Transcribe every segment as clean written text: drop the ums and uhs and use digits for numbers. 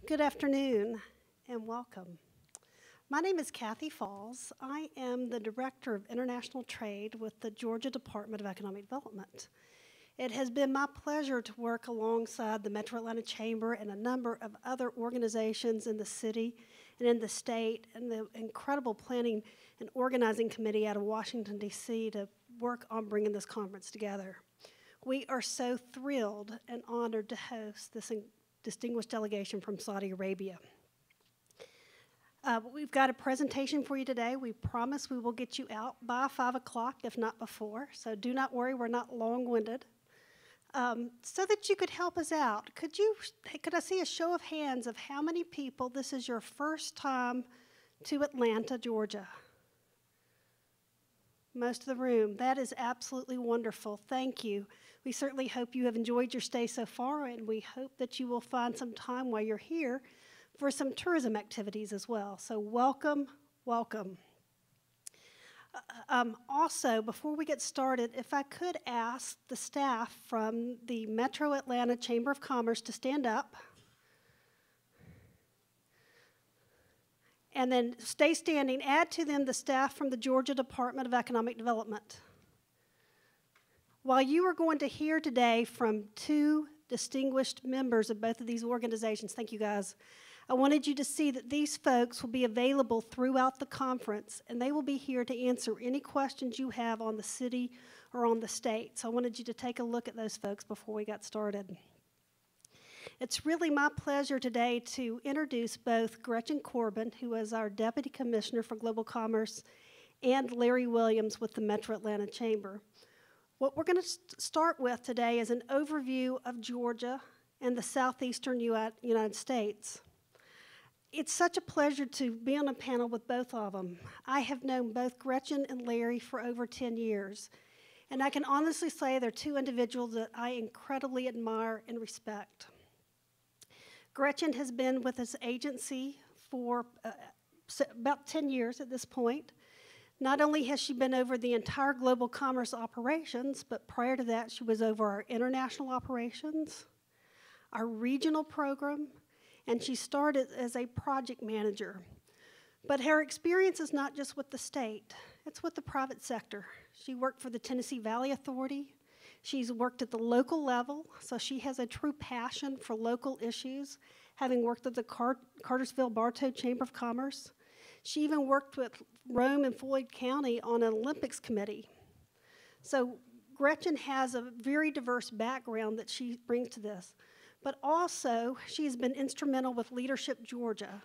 Good afternoon and welcome. My name is Kathy Falls. I am the Director of International Trade with the Georgia Department of Economic Development. It has been my pleasure to work alongside the Metro Atlanta Chamber and a number of other organizations in the city and in the state and the incredible planning and organizing committee out of Washington, D.C. to work on bringing this conference together. We are so thrilled and honored to host this distinguished delegation from Saudi Arabia. We've got a presentation for you today. We promise we will get you out by 5 o'clock, if not before. So do not worry, we're not long-winded. So that you could help us out, could I see a show of hands of how many people this is your first time to Atlanta, Georgia? Most of the room. That is absolutely wonderful. Thank you. We certainly hope you have enjoyed your stay so far, and we hope that you will find some time while you're here for some tourism activities as well. So welcome, welcome. Also, before we get started, if I could ask the staff from the Metro Atlanta Chamber of Commerce to stand up. And then stay standing. Add to them the staff from the Georgia Department of Economic Development. While you are going to hear today from two distinguished members of both of these organizations, thank you guys, I wanted you to see that these folks will be available throughout the conference, and they will be here to answer any questions you have on the city or on the state. So I wanted you to take a look at those folks before we got started. It's really my pleasure today to introduce both Gretchen Corbin, who is our Deputy Commissioner for Global Commerce, and Larry Williams with the Metro Atlanta Chamber. What we're going to start with today is an overview of Georgia and the southeastern United States. It's such a pleasure to be on a panel with both of them. I have known both Gretchen and Larry for over 10 years, and I can honestly say they're two individuals that I incredibly admire and respect. Gretchen has been with this agency for about 10 years at this point. Not only has she been over the entire global commerce operations, but prior to that, she was over our international operations, our regional program, and she started as a project manager. But her experience is not just with the state, it's with the private sector. She worked for the Tennessee Valley Authority. She's worked at the local level, so she has a true passion for local issues, having worked at the Cartersville-Bartow Chamber of Commerce. She even worked with Rome and Floyd County on an Olympics committee. So Gretchen has a very diverse background that she brings to this. But also, she's been instrumental with Leadership Georgia,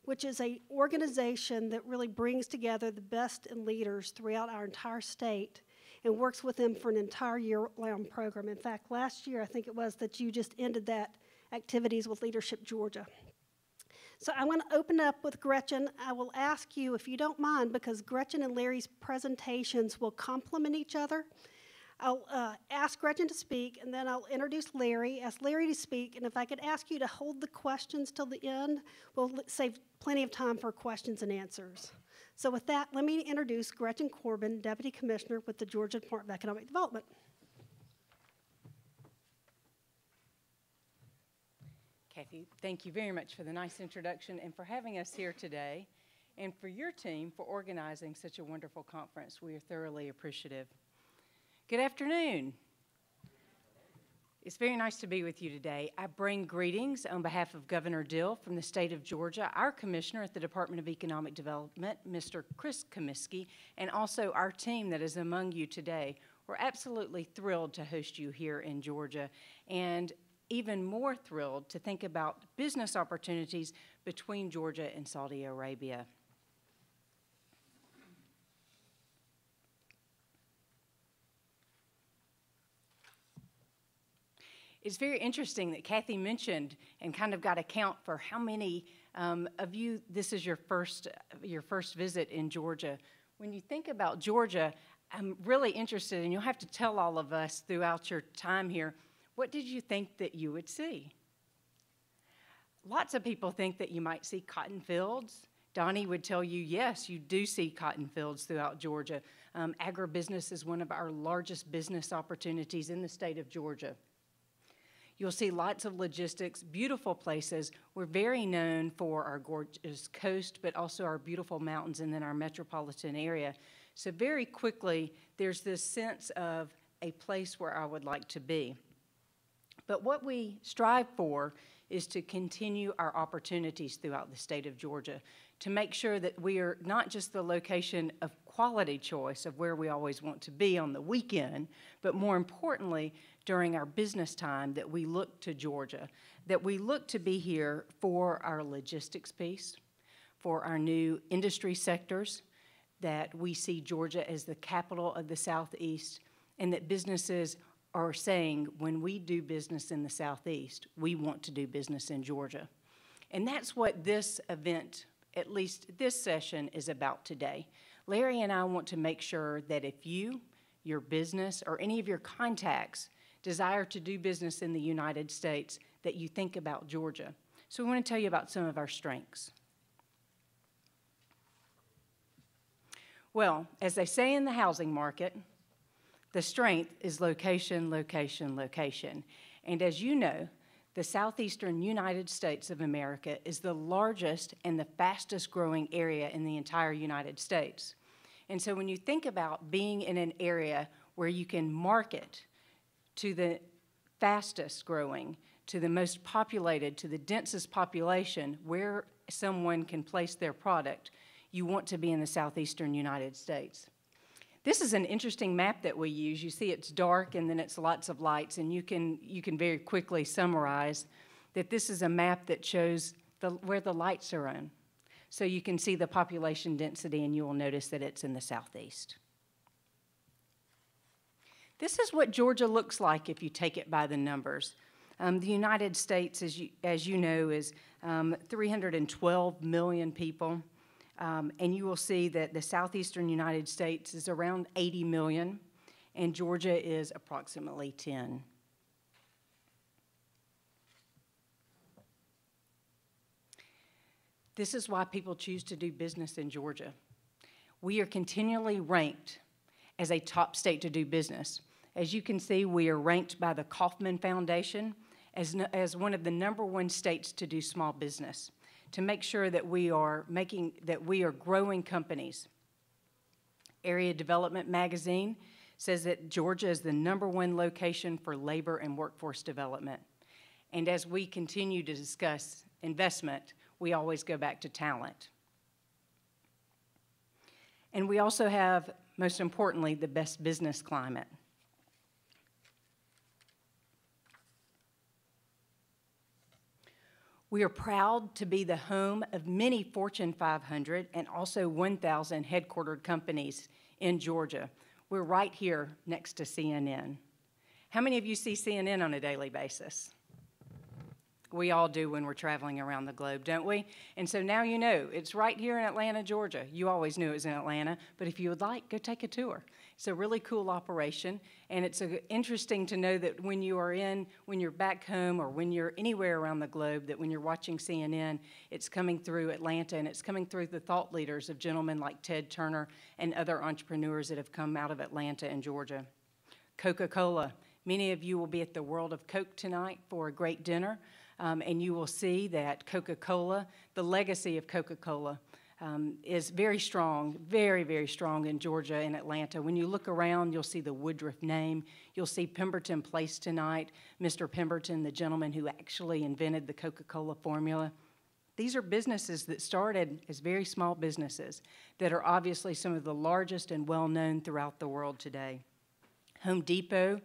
which is an organization that really brings together the best in leaders throughout our entire state and works with them for an entire year-round program. In fact, last year, I think it was that you just ended that activities with Leadership Georgia. So I want to open up with Gretchen. I will ask you, if you don't mind, because Gretchen and Larry's presentations will complement each other, I'll ask Gretchen to speak, and then I'll introduce Larry, ask Larry to speak, and if I could ask you to hold the questions till the end, we'll save plenty of time for questions and answers. So with that, let me introduce Gretchen Corbin, Deputy Commissioner with the Georgia Department of Economic Development. Kathy, thank you very much for the nice introduction and for having us here today, and for your team for organizing such a wonderful conference. We are thoroughly appreciative. Good afternoon. It's very nice to be with you today. I bring greetings on behalf of Governor Dill from the state of Georgia, our commissioner at the Department of Economic Development, Mr. Chris Comiskey, and also our team that is among you today. We're absolutely thrilled to host you here in Georgia, and even more thrilled to think about business opportunities between Georgia and Saudi Arabia. It's very interesting that Kathy mentioned and kind of got a count for how many of you, this is your first visit in Georgia. When you think about Georgia, I'm really interested, and you'll have to tell all of us throughout your time here, what did you think that you would see? Lots of people think that you might see cotton fields. Donnie would tell you, yes, you do see cotton fields throughout Georgia. Agribusiness is one of our largest business opportunities in the state of Georgia. You'll see lots of logistics, beautiful places. We're very known for our gorgeous coast, but also our beautiful mountains and then our metropolitan area. So very quickly, there's this sense of a place where I would like to be. But what we strive for is to continue our opportunities throughout the state of Georgia, to make sure that we are not just the location of quality choice of where we always want to be on the weekend, but more importantly, during our business time, that we look to Georgia, that we look to be here for our logistics piece, for our new industry sectors, that we see Georgia as the capital of the Southeast, and that businesses are saying, when we do business in the Southeast, we want to do business in Georgia. And that's what this event, at least this session, is about today. Larry and I want to make sure that if you, your business, or any of your contacts desire to do business in the United States, that you think about Georgia. So we want to tell you about some of our strengths. Well, as they say in the housing market, the strength is location, location, location. And as you know, the southeastern United States of America is the largest and the fastest growing area in the entire United States. And so when you think about being in an area where you can market to the fastest growing, to the most populated, to the densest population, where someone can place their product, you want to be in the southeastern United States. This is an interesting map that we use. You see it's dark and then it's lots of lights, and you can very quickly summarize that this is a map that shows where the lights are on. So you can see the population density, and you will notice that it's in the southeast. This is what Georgia looks like if you take it by the numbers. The United States, as you know, is 312 million people. And you will see that the southeastern United States is around 80 million, and Georgia is approximately 10. This is why people choose to do business in Georgia. We are continually ranked as a top state to do business. As you can see, we are ranked by the Kauffman Foundation as one of the #1 states to do small business, to make sure that we are growing companies. Area Development Magazine says that Georgia is the #1 location for labor and workforce development. And as we continue to discuss investment, we always go back to talent. And we also have, most importantly, the best business climate. We are proud to be the home of many Fortune 500 and also 1,000 headquartered companies in Georgia. We're right here next to CNN. How many of you see CNN on a daily basis? We all do when we're traveling around the globe, don't we? And so now you know, it's right here in Atlanta, Georgia. You always knew it was in Atlanta, but if you would like, go take a tour. It's a really cool operation, and it's interesting to know that when you're back home or when you're anywhere around the globe, that when you're watching CNN, it's coming through Atlanta, and it's coming through the thought leaders of gentlemen like Ted Turner and other entrepreneurs that have come out of Atlanta and Georgia. Coca-Cola. Many of you will be at the World of Coke tonight for a great dinner. And you will see that Coca-Cola, the legacy of Coca-Cola, is very strong, very, very strong in Georgia and Atlanta. When you look around, you'll see the Woodruff name. You'll see Pemberton Place tonight, Mr. Pemberton, the gentleman who actually invented the Coca-Cola formula. These are businesses that started as very small businesses that are obviously some of the largest and well-known throughout the world today. Home Depot.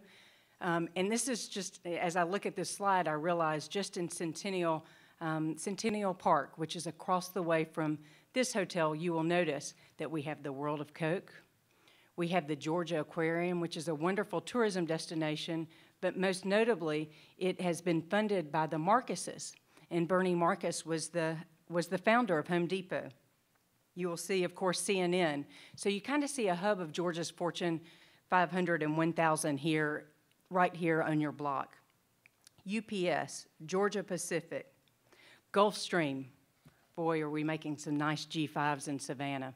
And this is just, as I look at this slide, I realize just in Centennial Park, which is across the way from this hotel, you will notice that we have the World of Coke. We have the Georgia Aquarium, which is a wonderful tourism destination, but most notably, it has been funded by the Marcuses, and Bernie Marcus was the founder of Home Depot. You will see, of course, CNN. So you kind of see a hub of Georgia's Fortune 500 and 1,000 here, right here on your block. UPS, Georgia Pacific, Gulfstream. Boy, are we making some nice G5s in Savannah.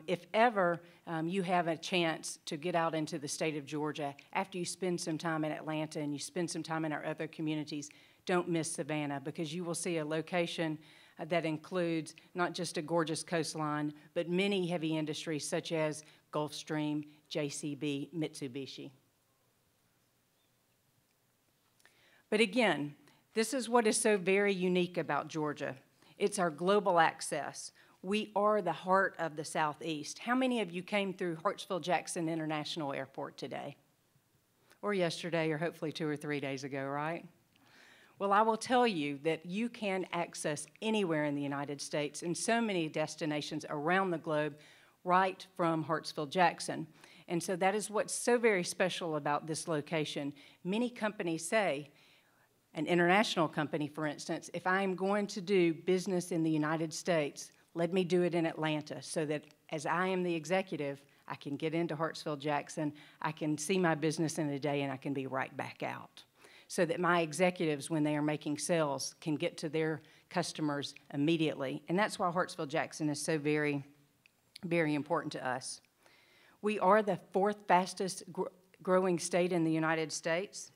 If ever you have a chance to get out into the state of Georgia, after you spend some time in Atlanta and you spend some time in our other communities, don't miss Savannah, because you will see a location that includes not just a gorgeous coastline, but many heavy industries such as Gulfstream, JCB, Mitsubishi. But again, this is what is so very unique about Georgia. It's our global access. We are the heart of the Southeast. How many of you came through Hartsfield-Jackson International Airport today? Or yesterday, or hopefully 2 or 3 days ago, right? Well, I will tell you that you can access anywhere in the United States and so many destinations around the globe right from Hartsfield-Jackson. And so that is what's so very special about this location. Many companies say, an international company, for instance, if I'm going to do business in the United States, let me do it in Atlanta, so that as I am the executive, I can get into Hartsfield-Jackson, I can see my business in a day, and I can be right back out. So that my executives, when they are making sales, can get to their customers immediately. And that's why Hartsfield-Jackson is so very, very important to us. We are the 4th fastest growing state in the United States.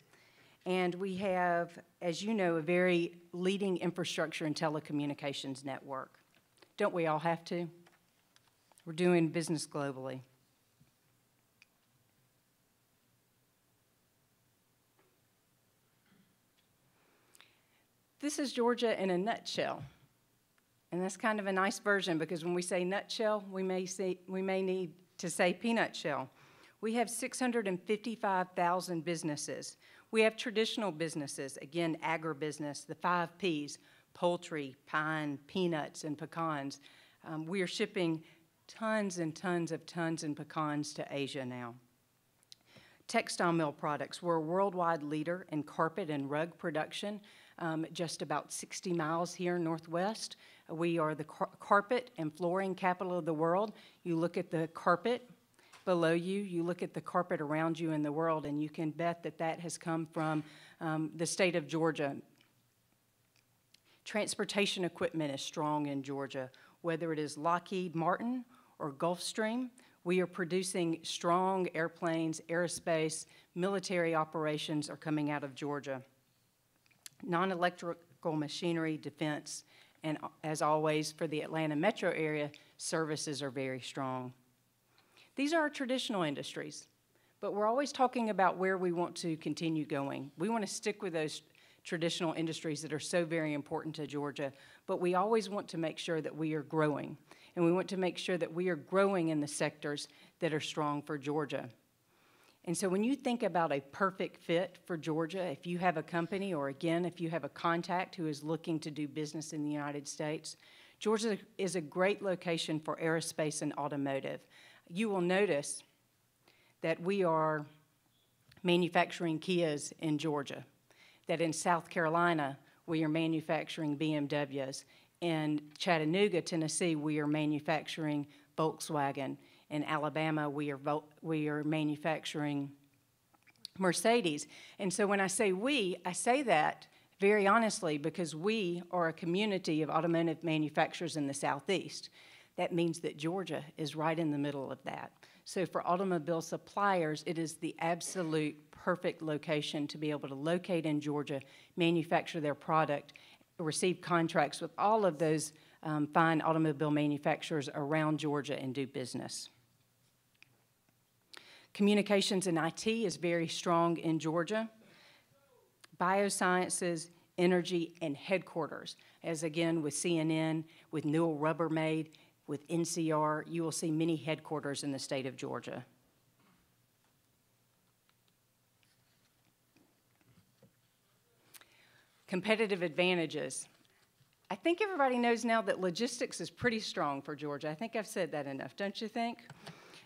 And we have, as you know, a very leading infrastructure and telecommunications network. Don't we all have to? We're doing business globally. This is Georgia in a nutshell. And that's kind of a nice version, because when we say nutshell, we may need to say peanut shell. We have 655,000 businesses. We have traditional businesses, again, agribusiness, the 5 Ps, poultry, pine, peanuts, and pecans. We are shipping tons and tons of tons and pecans to Asia now. Textile mill products. We're a worldwide leader in carpet and rug production, just about 60 miles here northwest. We are the carpet and flooring capital of the world. You look at the carpet below you, you look at the carpet around you in the world, and you can bet that that has come from the state of Georgia. Transportation equipment is strong in Georgia, whether it is Lockheed Martin or Gulfstream. We are producing strong airplanes, aerospace, military operations are coming out of Georgia. Non-electrical machinery, defense, and as always for the Atlanta metro area, services are very strong. These are our traditional industries, but we're always talking about where we want to continue going. We want to stick with those traditional industries that are so very important to Georgia, but we always want to make sure that we are growing, and we want to make sure that we are growing in the sectors that are strong for Georgia. And so when you think about a perfect fit for Georgia, if you have a company, or again, if you have a contact who is looking to do business in the United States, Georgia is a great location for aerospace and automotive. You will notice that we are manufacturing Kias in Georgia, that in South Carolina, we are manufacturing BMWs. In Chattanooga, Tennessee, we are manufacturing Volkswagen. In Alabama, we are manufacturing Mercedes. And so when I say we, I say that very honestly because we are a community of automotive manufacturers in the Southeast. That means that Georgia is right in the middle of that. So for automobile suppliers, it is the absolute perfect location to be able to locate in Georgia, manufacture their product, receive contracts with all of those fine automobile manufacturers around Georgia and do business. Communications and IT is very strong in Georgia. Biosciences, energy, and headquarters, as again with CNN, with Newell Rubbermaid, with NCR, you will see many headquarters in the state of Georgia. Competitive advantages. I think everybody knows now that logistics is pretty strong for Georgia. I think I've said that enough, don't you think?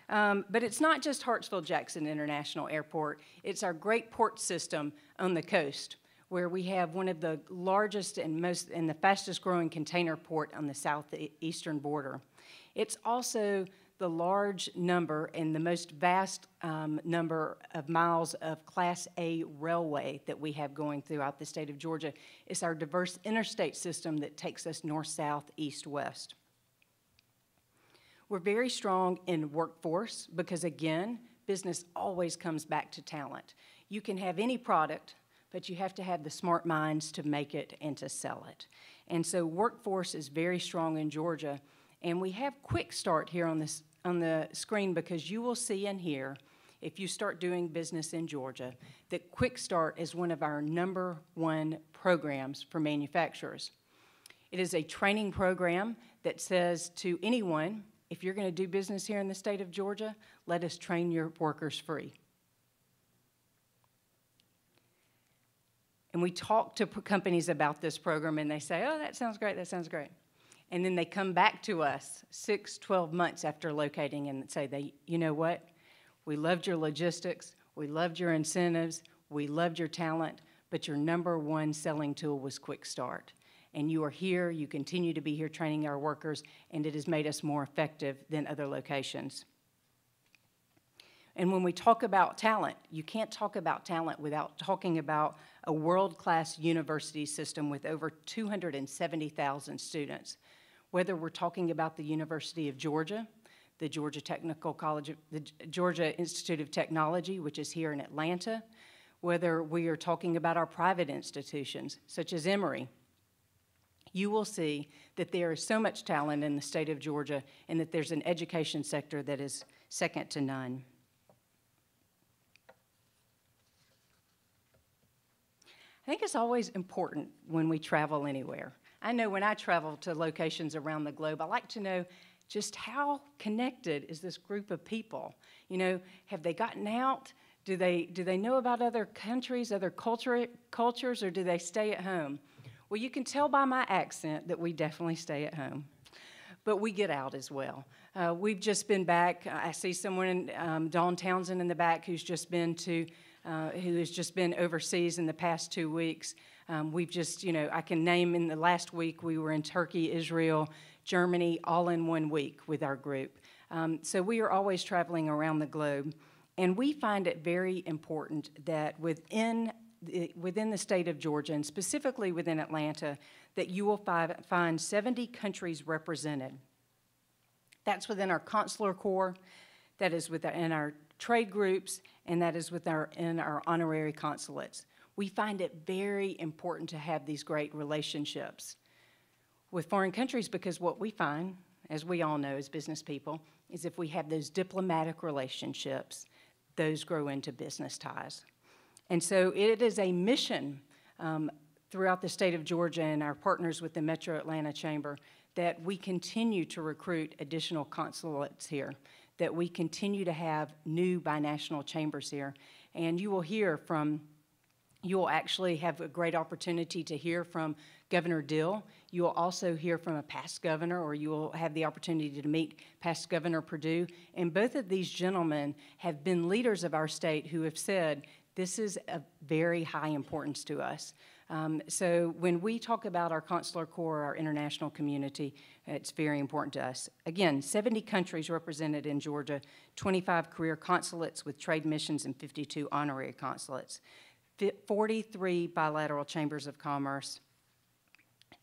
But it's not just Hartsfield-Jackson International Airport. It's our great port system on the coast, where we have one of the largest and the fastest growing container port on the southeastern border. It's also the large number and the most vast number of miles of Class A railway that we have going throughout the state of Georgia. It's our diverse interstate system that takes us north, south, east, west. We're very strong in workforce because, again, business always comes back to talent. You can have any product, but you have to have the smart minds to make it and to sell it. And so workforce is very strong in Georgia. And we have Quick Start here on the screen because you will see and hear, if you start doing business in Georgia, that Quick Start is one of our #1 programs for manufacturers. It is a training program that says to anyone, if you're going to do business here in the state of Georgia, let us train your workers free. And we talk to companies about this program, and they say, oh, that sounds great, that sounds great. And then they come back to us 6, 12 months after locating and say, you know what? We loved your logistics, we loved your incentives, we loved your talent, but your #1 selling tool was Quick Start. And you are here, you continue to be here training our workers, and it has made us more effective than other locations. And when we talk about talent, you can't talk about talent without talking about a world-class university system with over 270,000 students. Whether we're talking about the University of Georgia, the Georgia Technical College, the Georgia Institute of Technology, which is here in Atlanta, whether we are talking about our private institutions, such as Emory, you will see that there is so much talent in the state of Georgia and that there's an education sector that is second to none. I think it's always important when we travel anywhere. I know when I travel to locations around the globe, I like to know just how connected is this group of people. You know, have they gotten out? Do they know about other countries, other cultures, or do they stay at home? Well, you can tell by my accent that we definitely stay at home, but we get out as well. We've just been back. I see someone, Dawn Townsend in the back, who has just been overseas in the past 2 weeks. We've just, I can name in the last week we were in Turkey, Israel, Germany, all in 1 week with our group. So we are always traveling around the globe, and we find it very important that within the state of Georgia, and specifically within Atlanta, that you will find 70 countries represented. That's within our consular corps, that is within our trade groups, and that is in our honorary consulates. We find it very important to have these great relationships with foreign countries because what we find, as we all know as business people, is if we have those diplomatic relationships, those grow into business ties. And so it is a mission throughout the state of Georgia and our partners with the Metro Atlanta Chamber that we continue to recruit additional consulates here, that we continue to have new binational chambers here. And you will actually have a great opportunity to hear from Governor Dill. You will also hear from a past governor, or you will have the opportunity to meet past Governor Perdue. And both of these gentlemen have been leaders of our state who have said, this is of very high importance to us. So when we talk about our consular corps, our international community, it's very important to us. Again, 70 countries represented in Georgia, 25 career consulates with trade missions and 52 honorary consulates, 43 bilateral chambers of commerce,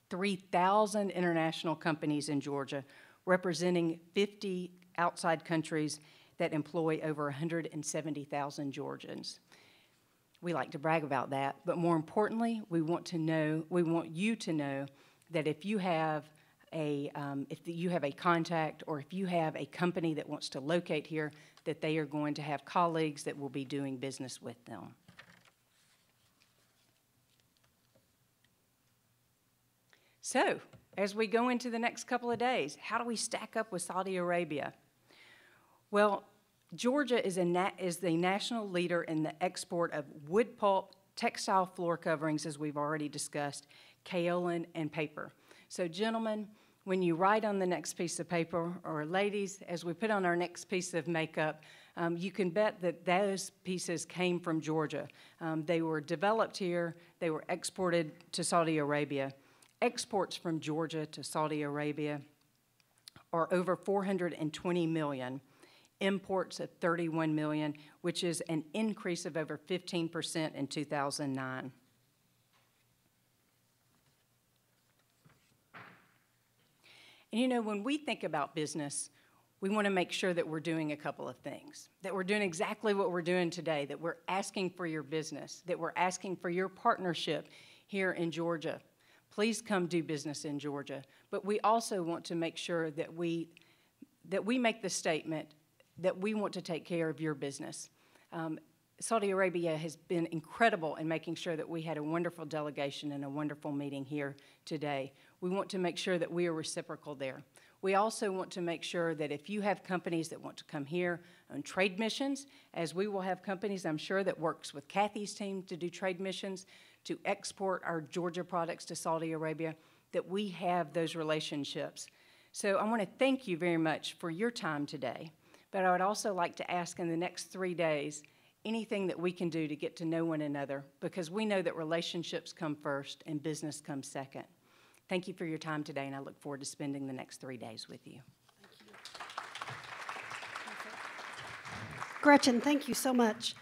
3,000 international companies in Georgia, representing 50 outside countries that employ over 170,000 Georgians. We like to brag about that, but more importantly, we want you to know that if you have a contact or if you have a company that wants to locate here, that they are going to have colleagues that will be doing business with them. So, as we go into the next couple of days, how do we stack up with Saudi Arabia? Well, Georgia is the national leader in the export of wood pulp, textile floor coverings, as we've already discussed, kaolin, and paper. So, gentlemen, when you write on the next piece of paper, or ladies, as we put on our next piece of makeup, you can bet that those pieces came from Georgia. They were developed here. They were exported to Saudi Arabia. Exports from Georgia to Saudi Arabia are over 420 million. Imports of 31 million, which is an increase of over 15% in 2009. And when we think about business, we want to make sure that we're doing a couple of things, that we're doing exactly what we're doing today, that we're asking for your business, that we're asking for your partnership here in Georgia. Please come do business in Georgia. But we also want to make sure that we make the statement that we want to take care of your business. Saudi Arabia has been incredible in making sure that we had a wonderful delegation and a wonderful meeting here today. We want to make sure that we are reciprocal there. We also want to make sure that if you have companies that want to come here on trade missions, as we will have companies, I'm sure, that works with Kathy's team to do trade missions, to export our Georgia products to Saudi Arabia, that we have those relationships. So I want to thank you very much for your time today, but I would also like to ask in the next 3 days, anything that we can do to get to know one another, because we know that relationships come first and business comes second. Thank you for your time today, and I look forward to spending the next 3 days with you. Gretchen, thank you so much.